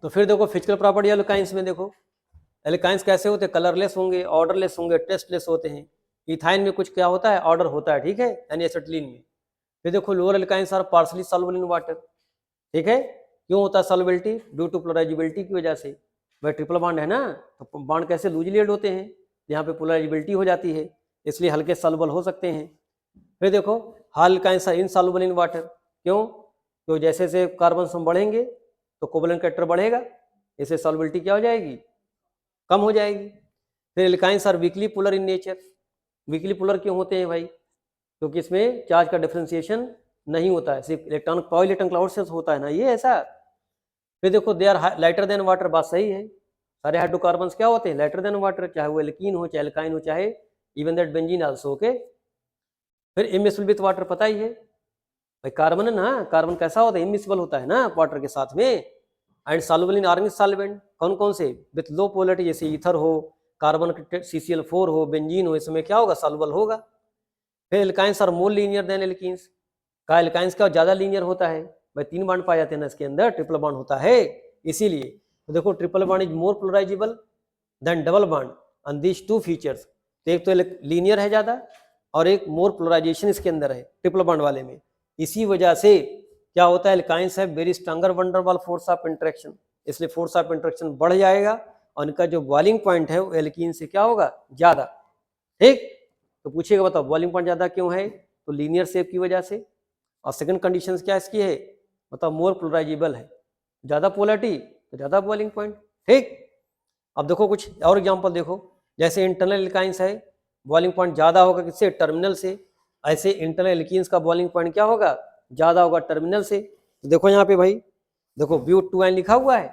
तो फिर देखो फिजिकल प्रॉपर्टी एल्काइंस में देखो, एल्काइंस कैसे होते हैं, कलरलेस होंगे, ऑर्डरलेस होंगे, टेस्टलेस होते हैं। इथाइन में कुछ क्या होता है, ऑर्डर होता है, ठीक है, यानी एसिटिलीन में। फिर देखो lower alkynes are partially soluble in water, ठीक है। क्यों होता है सॉल्युबिलिटी, ड्यू टू पोलराइजेबिलिटी की वजह से। भाई ट्रिपल बॉन्ड है ना, तो बॉन्ड कैसे लूजली एड होते हैं, यहाँ पे पोलराइजेबिलिटी हो जाती है, इसलिए हल्के सॉल्युबल हो सकते हैं। फिर देखो हाल alkynes are insoluble in water, क्यों, क्यों जैसे जैसे कार्बन हम बढ़ेंगे तो कोवलेंट कैरेक्टर बढ़ेगा, इससे सॉल्युबिलिटी क्या हो जाएगी, कम हो जाएगी। फिर alkynes are weakly polar in nature, weakly polar क्यों होते हैं भाई, क्योंकि इसमें चार्ज का डिफरेंशिएशन नहीं होता है, सिर्फ इलेक्ट्रॉन पॉइल इलेक्ट्रॉन क्लाउड से होता है ना ये ऐसा। फिर देखो they are lighter than water, बात सही है, सारे हाइड्रोकार्बन्स क्या होते हैं, लाइटर देन वाटर, चाहे वो एल्कीन हो चाहे एल्काइन हो चाहे even that benzene also, okay. फिर इमिसिबल विथ वाटर, पता ही है भाई, कार्बन है ना, कार्बन कैसा होता है, इमिसिबल होता है ना वाटर के साथ में। And soluble in organic solvent, कौन कौन से, विथ लो पोलरिटी, जैसे ईथर हो, कार्बन CCl4 हो, बेंजीन हो, इसमें क्या होगा, सॉल्युबल होगा। फिर alkynes are more linear than alkenes, का एल्काइंस का ज्यादा लीनियर होता है भाई, 3 बॉन्ड पाए जाते हैं ना इसके अंदर, ट्रिपल बॉन्ड होता है इसीलिए। तो देखो triple bond is more polarisable than double bond on these 2 features, तो एक तो लीनियर है ज्यादा और एक मोर पोलराइजेशन इसके अंदर है ट्रिपल बॉन्ड वाले में। इसी वजह से क्या होता है, एल्काइंस है वेरी स्ट्रॉन्गर वन डर वाल फोर्स ऑफ इंटरेक्शन, इसलिए फोर्स ऑफ इंटरेक्शन बढ़ जाएगा और इनका जो बॉइलिंग पॉइंट है वो एल्कीन से क्या होगा, ज्यादा, ठीक। तो पूछिएगा बताओ बॉइलिंग पॉइंट ज्यादा क्यों है, तो लीनियर शेप की वजह से। और सेकंड कंडीशन क्या इसकी है, मतलब मोर पोलराइजेबल है, ज्यादा पोलरिटी तो ज्यादा बॉइलिंग पॉइंट, ठीक। अब देखो कुछ और एग्जांपल देखो, जैसे इंटरनल एल्काइंस है बॉइलिंग पॉइंट ज्यादा होगा किससे, टर्मिनल से, ऐसे इंटरनल एल्कीन्स का बॉइलिंग पॉइंट क्या होगा, ज्यादा होगा टर्मिनल से। तो देखो यहाँ पे भाई, देखो ब्यूट2 लिखा हुआ है,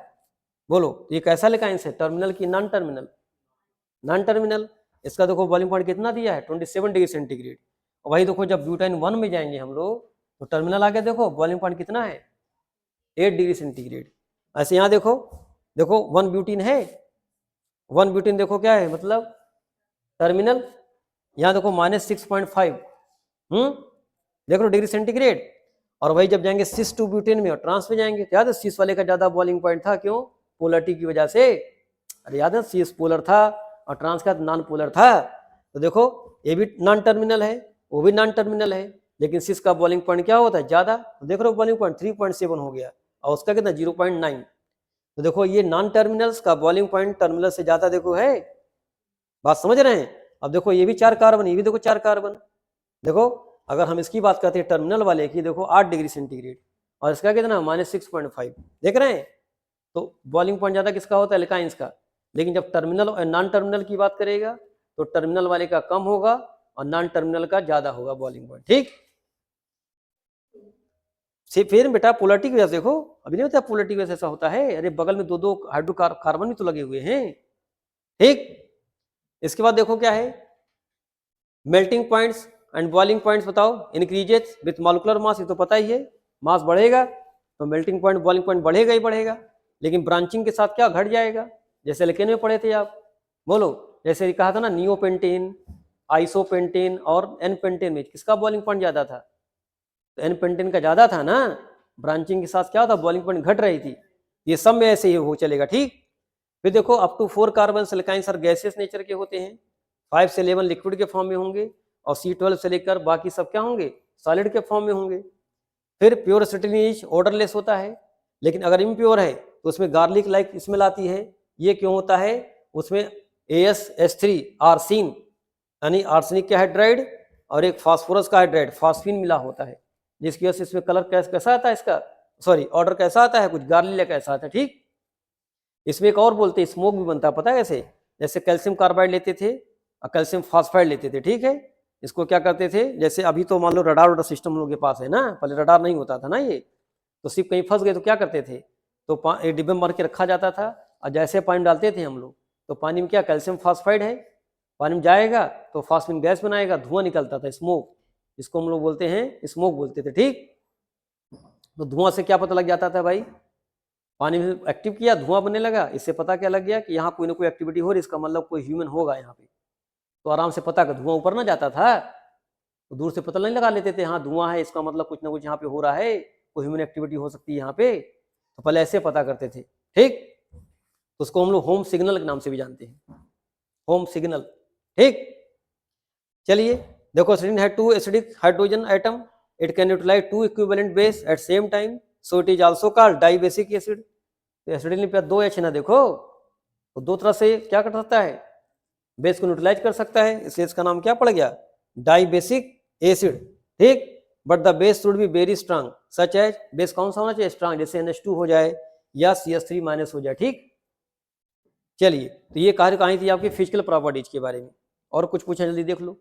बोलो ये कैसा एल्काइंस है, टर्मिनल की नॉन टर्मिनल, नॉन टर्मिनल। इसका देखो बॉइलिंग पॉइंट कितना दिया है, 27 डिग्री सेंटीग्रेड। और वही देखो जब ब्यूटाइन 1 में जाएंगे हम लोग तो टर्मिनल आगे देखो बॉइलिंग पॉइंट कितना है, 8 डिग्री सेंटीग्रेड। ऐसे यहाँ देखो, देखो 1 ब्यूटीन है, 1 ब्यूटीन देखो क्या है, मतलब टर्मिनल, यहाँ देखो -6.5, देख लो डिग्री सेंटीग्रेड। और वही जब जाएंगे सिस 2 ब्यूटेन में और ट्रांस में जाएंगे, तो याद है सिस वाले का ज्यादा बॉइलिंग पॉइंट था, क्यों, पोलरिटी की वजह से। अरे याद है सिस पोलर था और ट्रांस का नॉन पोलर था। तो देखो ये भी नॉन टर्मिनल है, वो भी नॉन टर्मिनल है, लेकिन सिस का बॉइलिंग पॉइंट क्या होता है, ज्यादा। तो देख रहे हो बॉइलिंग पॉइंट 3.7 हो गया और उसका कितना 0.9। तो देखो ये नॉन टर्मिनल्स का बॉइलिंग पॉइंट टर्मिनल से ज्यादा देखो है, बात समझ रहे हैं। अब देखो ये भी 4 कार्बन, ये भी देखो 4 कार्बन, देखो अगर हम इसकी बात करते हैं टर्मिनल वाले की, देखो 8 डिग्री सेंटीग्रेड और इसका कितना -6.5, देख रहे हैं। तो बॉइलिंग पॉइंट ज्यादा किसका होता है, एल्काइंस का। लेकिन जब टर्मिनल और नॉन टर्मिनल की बात करेगा तो टर्मिनल वाले का कम होगा और नॉन टर्मिनल का ज्यादा होगा बॉइलिंग पॉइंट, ठीक। फिर बेटा पोलरिटी की वजह से देखो, अभी नहीं होता पोलरिटी की वजह से ऐसा होता है, अरे बगल में 2-2 हाइड्रोकार्बन भी तो लगे हुए हैं, ठीक। इसके बाद देखो क्या है, melting points and boiling points बताओ, इंक्रीजेस विथ मॉलिक्यूलर मास, ये तो पता ही है, मास बढ़ेगा तो मेल्टिंग पॉइंट बॉइलिंग पॉइंट बढ़ेगा ही बढ़ेगा। लेकिन ब्रांचिंग के साथ क्या घट जाएगा, जैसे एल्केन में पढ़े थे आप, बोलो जैसे कहा था ना नियोपेंटेन, आइसोपेंटेन और एन पेंटेन में किसका बॉइलिंग पॉइंट ज्यादा था, तो एन पेंटेन का ज्यादा था ना, ब्रांचिंग के साथ क्या था बॉइलिंग पॉइंट घट रही थी। ये सब में ऐसे ही हो चलेगा, ठीक। फिर देखो अप टू 4 कार्बन एल्काइंस और गैसियस नेचर के होते हैं, 5 से 11 लिक्विड के फॉर्म में होंगे और C12 से लेकर बाकी सब क्या होंगे, सॉलिड के फॉर्म में होंगे। फिर प्योर एसिटिलीन ऑर्डरलेस होता है, लेकिन अगर इम्प्योर है तो उसमें गार्लिक लाइक स्मेल आती है। ये क्यों होता है, उसमें AsH3 आर्सिन यानी आर्सेनिक का हाइड्राइड और एक फास्फोरस का हाइड्राइड फास्फीन मिला होता है, जिसकी वजह से इसमें कलर कैसा आता है, इसका सॉरी ऑर्डर कैसा आता है, कुछ गार्लिक कैसा आता है, ठीक। इसमें एक और बोलते हैं स्मोक भी बनता है, पता है कैसे, जैसे कैल्शियम कार्बाइड लेते थे और कैल्शियम फास्फाइड लेते थे, ठीक है। इसको क्या करते थे, जैसे अभी तो मान लो रडार सिस्टम हम लोग के पास है ना, पहले रडार नहीं होता था ना, ये तो सिर्फ कहीं फंस गए तो क्या करते थे, तो एक डिब्बे में भर के रखा जाता था और जैसे पानी डालते थे हम लोग तो पानी में क्या कैल्शियम फास्फाइड है, पानी में जाएगा तो फास्फिन गैस बनाएगा, धुआं निकलता था, स्मोक, जिसको हम लोग बोलते हैं स्मोक बोलते थे, ठीक। तो धुआं से क्या पता लग जाता था भाई, पानी में एक्टिव किया धुआं बनने लगा, इससे पता क्या लग गया कि यहाँ कोई ना कोई एक्टिविटी हो रही, इसका मतलब कोई ह्यूमन होगा यहाँ पे। तो आराम से पता कर धुआं ऊपर ना जाता था तो दूर से पता नहीं लगा लेते थे, हाँ धुआं है इसका मतलब कुछ ना कुछ यहाँ पे हो रहा है, कोई ह्यूमन एक्टिविटी हो सकती है यहाँ पे, तो पहले ऐसे पता करते थे, ठीक, तो उसको हम लोग होम सिग्नल के नाम से भी जानते हैं, होम सिग्नल। ठीक, चलिए देखो, एसिडिन है two acidic hydrogen atom, it can utilise two equivalent base at same time, so it is also called dibasic acid. तो एसिडिन पे दो एच है ना, देखो तो दो तरह से क्या कर सकता है, बेस को न्यूट्रलाइज कर सकता है, इसलिए इसका नाम क्या पड़ गया, डाइबेसिक एसिड। ठीक, but the base should be very strong, such as, base कौन सा होना चाहिए, स्ट्रांग, जैसे NH2 हो जाए या CH3 माइनस हो जाए। ठीक, चलिए तो ये कहानी थी आपकी फिजिकल प्रॉपर्टीज के बारे में, और कुछ पूछा जल्दी देख लो।